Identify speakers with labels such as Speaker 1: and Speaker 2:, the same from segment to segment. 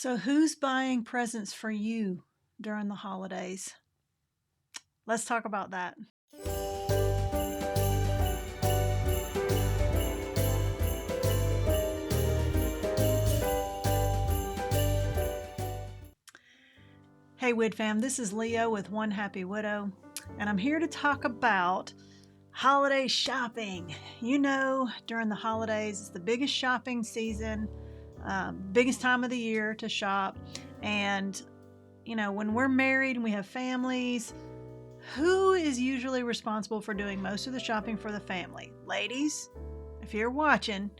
Speaker 1: So, who's buying presents for you during the holidays? Let's talk about that. Hey, Wid fam, this is Leo with One Happy Widow, and I'm here to talk about holiday shopping. You know, during the holidays, it's the biggest shopping season, biggest time of the year to shop. And, when we're married and we have families, who is usually responsible for doing most of the shopping for the family? Ladies, if you're watching,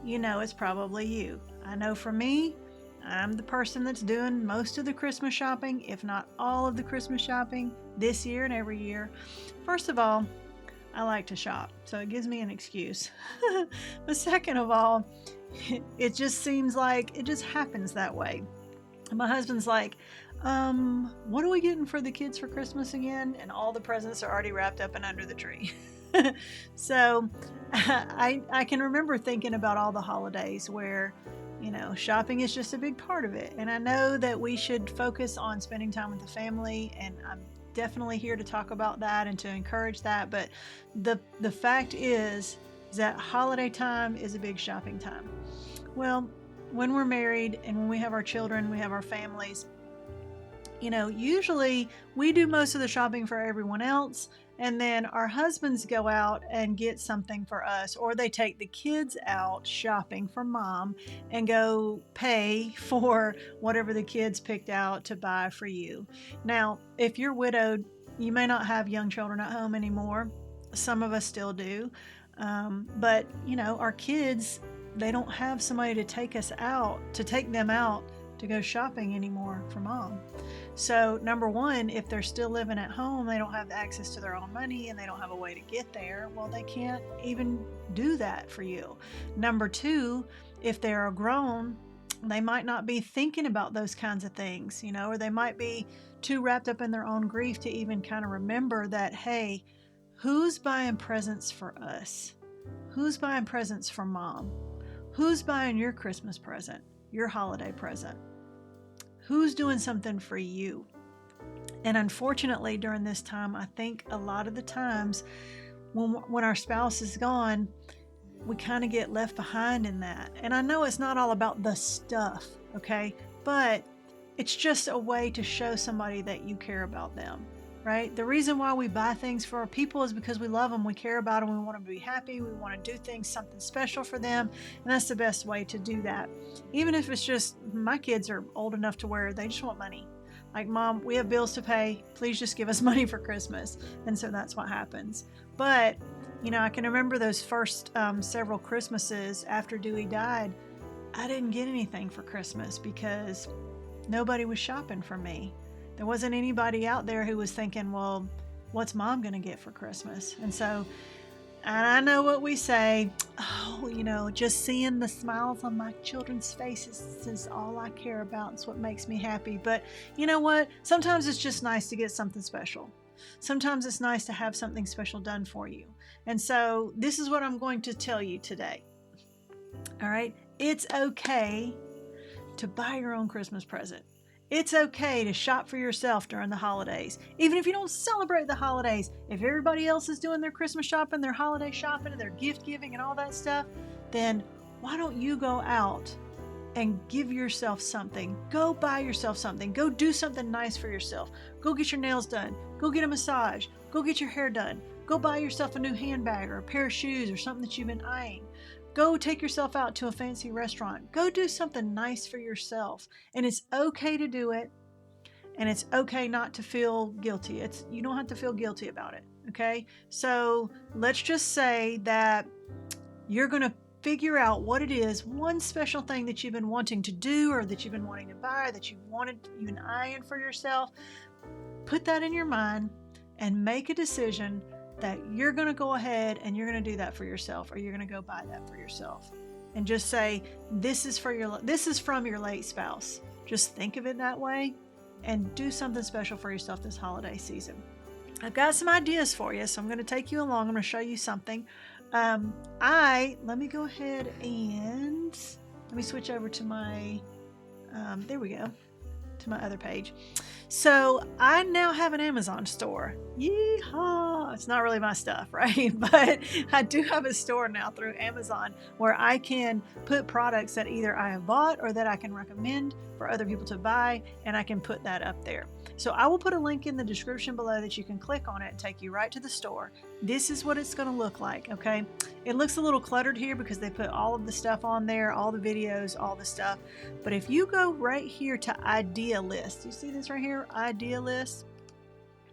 Speaker 1: you know it's probably you. I know for me, I'm the person that's doing most of the Christmas shopping, if not all of the Christmas shopping this year and every year. First of all, I like to shop, so it gives me an excuse. But second of all, it just seems like it just happens that way. And my husband's like, what are we getting for the kids for Christmas again? And all the presents are already wrapped up and under the tree. So I can remember thinking about all the holidays where, shopping is just a big part of it. And I know that we should focus on spending time with the family, and I'm definitely here to talk about that and to encourage that. But the fact is that holiday time is a big shopping time. Well, when we're married and when we have our children, we have our families, usually we do most of the shopping for everyone else, and then our husbands go out and get something for us, or they take the kids out shopping for mom and go pay for whatever the kids picked out to buy for you. Now, if you're widowed, you may not have young children at home anymore. Some of us still do. But our kids, they don't have somebody to take them out to go shopping anymore for mom. So number one, if they're still living at home, they don't have access to their own money and they don't have a way to get there. Well, they can't even do that for you. Number two, if they're grown, they might not be thinking about those kinds of things, or they might be too wrapped up in their own grief to even kind of remember that, hey, who's buying presents for us? Who's buying presents for mom? Who's buying your Christmas present, your holiday present? Who's doing something for you? And unfortunately, during this time, I think a lot of the times when our spouse is gone, we kind of get left behind in that. And I know it's not all about the stuff, okay? But it's just a way to show somebody that you care about them, right? The reason why we buy things for our people is because we love them, we care about them, we want them to be happy, we want to do things, something special for them, and that's the best way to do that. Even if it's just, my kids are old enough to where they just want money. Like, Mom, we have bills to pay, please just give us money for Christmas. And so that's what happens. But, I can remember those first several Christmases after Dewey died, I didn't get anything for Christmas because nobody was shopping for me. There wasn't anybody out there who was thinking, well, what's mom going to get for Christmas? And I know what we say, just seeing the smiles on my children's faces is all I care about. It's what makes me happy. But you know what? Sometimes it's just nice to get something special. Sometimes it's nice to have something special done for you. And so this is what I'm going to tell you today. All right? It's okay to buy your own Christmas present. It's okay to shop for yourself during the holidays. Even if you don't celebrate the holidays, if everybody else is doing their Christmas shopping, their holiday shopping, and their gift giving and all that stuff, then why don't you go out and give yourself something? Go buy yourself something. Go do something nice for yourself. Go get your nails done. Go get a massage. Go get your hair done. Go buy yourself a new handbag or a pair of shoes or something that you've been eyeing. Go take yourself out to a fancy restaurant. Go do something nice for yourself. And it's okay to do it. And it's okay not to feel guilty. You don't have to feel guilty about it. Okay? So let's just say that you're going to figure out what it is, one special thing that you've been wanting to do or that you've been wanting to buy, that you've been eyeing for yourself. Put that in your mind and make a decision that you're going to go ahead and you're going to do that for yourself, or you're going to go buy that for yourself. And just say, this is from your late spouse. Just think of it that way and do something special for yourself this holiday season. I've got some ideas for you, so I'm going to take you along. I'm going to show you something. Let me go ahead and let me switch over to my There we go, to my other page. So I now have an Amazon store. Yeehaw! It's not really my stuff, right? But I do have a store now through Amazon where I can put products that either I have bought or that I can recommend for other people to buy, and I can put that up there. So I will put a link in the description below that you can click on it and take you right to the store. This is what it's going to look like, okay? It looks a little cluttered here because they put all of the stuff on there, all the videos, all the stuff. But if you go right here to idea list, you see this right here, idea list?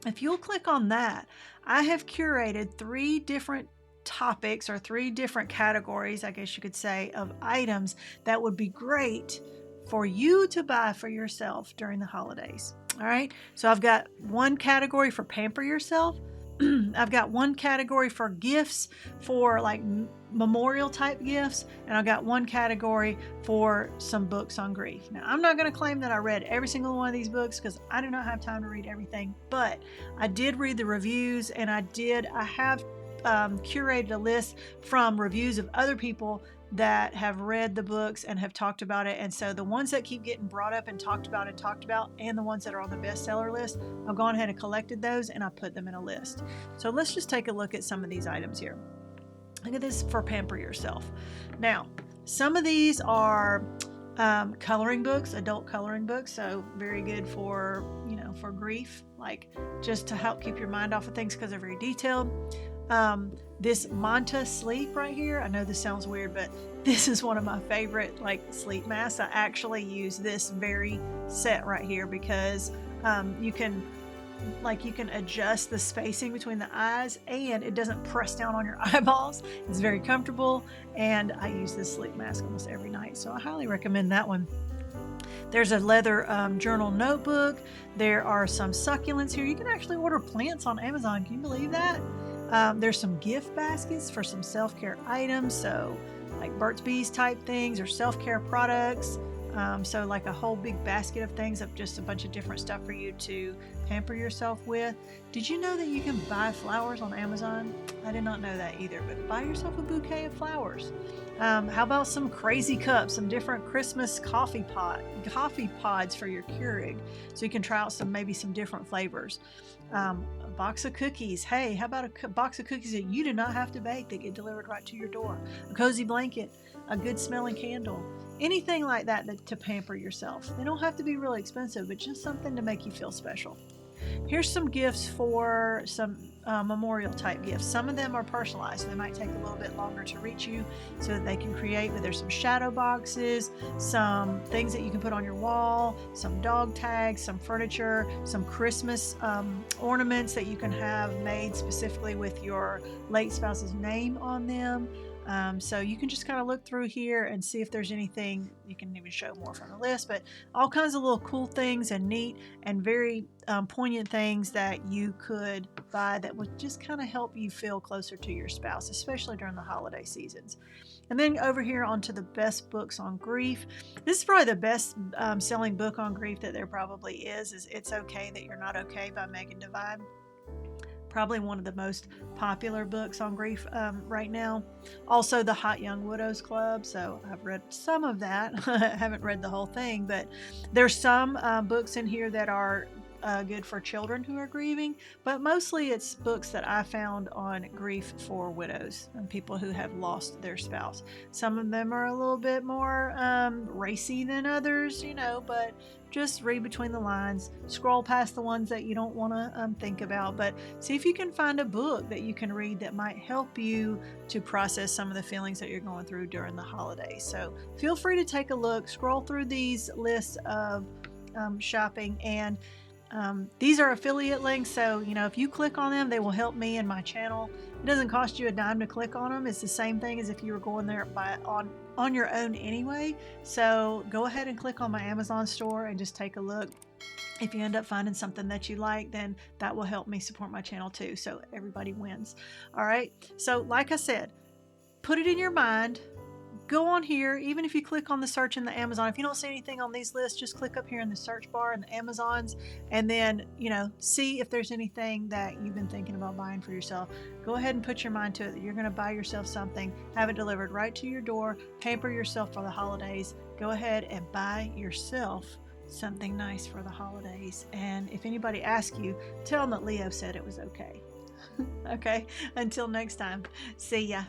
Speaker 1: If you'll click on that, I have curated 3 different topics or 3 different categories, I guess you could say, of items that would be great for you to buy for yourself during the holidays. All right, so I've got one category for pamper yourself. I've got one category for gifts, for like memorial type gifts, and I've got one category for some books on grief. Now, I'm not going to claim that I read every single one of these books because I do not have time to read everything, but I did read the reviews, and I have curated a list from reviews of other people that have read the books and have talked about it. And so the ones that keep getting brought up and talked about, and the ones that are on the bestseller list, I've gone ahead and collected those and I put them in a list. So let's just take a look at some of these items here. Look at this for pamper yourself. Now, some of these are coloring books, adult coloring books, so very good for, for grief, like just to help keep your mind off of things because they're very detailed. This Manta Sleep right here, I know this sounds weird, but this is one of my favorite sleep masks. I actually use this very set right here because you can adjust the spacing between the eyes and it doesn't press down on your eyeballs. It's very comfortable, and I use this sleep mask almost every night, so I highly recommend that one. There's a leather journal notebook. There are some succulents here. You can actually order plants on Amazon. Can you believe that? There's some gift baskets for some self-care items, so like Burt's Bees type things or self-care products. So like a whole big basket of things of just a bunch of different stuff for you to pamper yourself with. Did you know that you can buy flowers on Amazon? I did not know that either, but buy yourself a bouquet of flowers. How about some crazy cups, some different Christmas coffee pods for your Keurig, so you can try out maybe some different flavors. A box of cookies. Hey, how about a box of cookies that you do not have to bake that get delivered right to your door? A cozy blanket, a good smelling candle, anything like that to pamper yourself. They don't have to be really expensive, but just something to make you feel special. Here's some gifts for some memorial type gifts. Some of them are personalized, so they might take a little bit longer to reach you so that they can create, but there's some shadow boxes, some things that you can put on your wall, some dog tags, some furniture, some Christmas ornaments that you can have made specifically with your late spouse's name on them. So you can just kind of look through here and see if there's anything. You can even show more from the list, but all kinds of little cool things and neat and very poignant things that you could buy that would just kind of help you feel closer to your spouse, especially during the holiday seasons. And then over here onto the best books on grief. This is probably the best selling book on grief that there probably is It's Okay That You're Not Okay by Megan Devine. Probably one of the most popular books on grief right now. Also, the Hot Young Widows Club. So I've read some of that. I haven't read the whole thing, but there's some books in here that are good for children who are grieving, but mostly it's books that I found on grief for widows and people who have lost their spouse. Some of them are a little bit more racy than others, but just read between the lines, scroll past the ones that you don't want to think about, but see if you can find a book that you can read that might help you to process some of the feelings that you're going through during the holidays. So feel free to take a look, scroll through these lists of shopping, and these are affiliate links, so if you click on them, they will help me and my channel. It doesn't cost you a dime to click on them. It's the same thing as if you were going there on your own anyway. So go ahead and click on my Amazon store and just take a look. If you end up finding something that you like, then that will help me support my channel too, so everybody wins. All right, so like I said, put it in your mind. Go on here, even if you click on the search in the Amazon, if you don't see anything on these lists, just click up here in the search bar in the Amazons, and then, see if there's anything that you've been thinking about buying for yourself. Go ahead and put your mind to it that you're going to buy yourself something, have it delivered right to your door, pamper yourself for the holidays, go ahead and buy yourself something nice for the holidays. And if anybody asks you, tell them that Leo said it was okay. Okay, until next time, see ya.